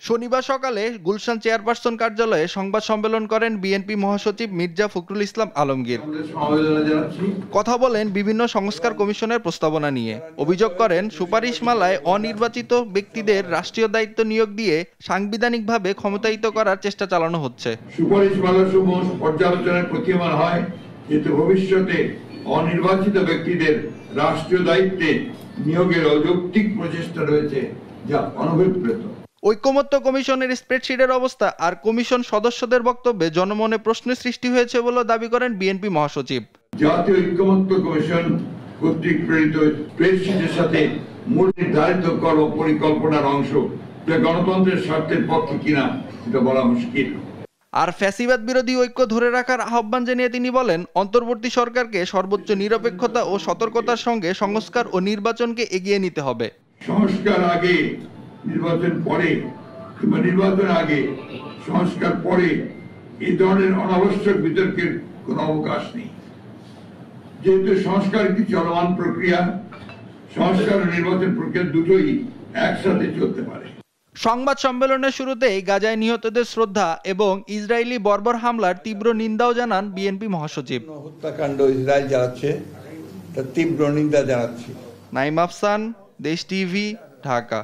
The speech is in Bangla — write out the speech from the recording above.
শনিবার সকালে গুলশান চেয়ারপারসন কার্যালয়ে সংবাদ সম্মেলন করেন বিএনপি মহাসচিব মির্জা ফখরুল ইসলাম আলমগীর। কথা বলেন বিভিন্ন সংস্কার কমিশনের প্রস্তাবনা নিয়ে। অভিযোগ করেন সুপারিশমালায় অনির্বাচিত ব্যক্তিদের রাষ্ট্রীয় দায়িত্ব নিয়োগ দিয়ে সাংবিধানিকভাবে ক্ষমতায়িত করার চেষ্টা চালানো হচ্ছে। সুপারিশমালাসমূহ পর্যালোচনায় প্রতীয়মান হয় যে ভবিষ্যতে অনির্বাচিত ব্যক্তিদের রাষ্ট্রীয় দায়িত্বে নিয়োগের অযৌক্তিক প্রচেষ্টা রয়েছে, যা অনভিপ্রেত। ঐকমত্য কমিশনের স্প্রেডশিটের অবস্থা আর কমিশন সদস্যদের বক্তব্যে জনমনে প্রশ্নের সৃষ্টি হয়েছে বলে দাবি করেন বিএনপি মহাসচিব। জাতীয় ঐকমত্য কমিশন কর্তৃক প্রেরিত স্প্রেডশিটের সাথে মূল নির্ধারিত কর্ম পরিকল্পনার অংশ, যা গণতন্ত্রের স্বার্থের পক্ষে কিনা এটা বলা মুশকিল। আর ফ্যাসিবাদ বিরোধী ঐক্য ধরে রাখার আহ্বান জানিয়ে তিনি বলেন, অন্তর্বর্তী সরকারকে সর্বোচ্চ নিরপেক্ষতা ও সতর্কতার সঙ্গে সংস্কার ও নির্বাচনকে এগিয়ে নিতে হবে। সংস্কার আগে, নির্বাচন পরে, কিংবা নির্বাচন আগে সংস্কার পরে এই ধরনের অনাবশ্যক বিতর্কের কোনো অবকাশ নেই। যেহেতু সংস্কার একটি চলমান প্রক্রিয়া, সংস্কার ও নির্বাচন প্রক্রিয়া দুটোই একসাথে চলতে পারে। সংবাদ সম্মেলনের শুরুতেই গাজায় নিহতদের শ্রদ্ধা এবং ইসরায়েলি বর্বর হামলার তীব্র নিন্দাও জানান বিএনপি মহাসচিব। হত্যাকাণ্ড ইসরায়েল চালাচ্ছে, তার তীব্র নিন্দা জানাচ্ছি। নাইম আফসান, দেশ টিভি, ঢাকা।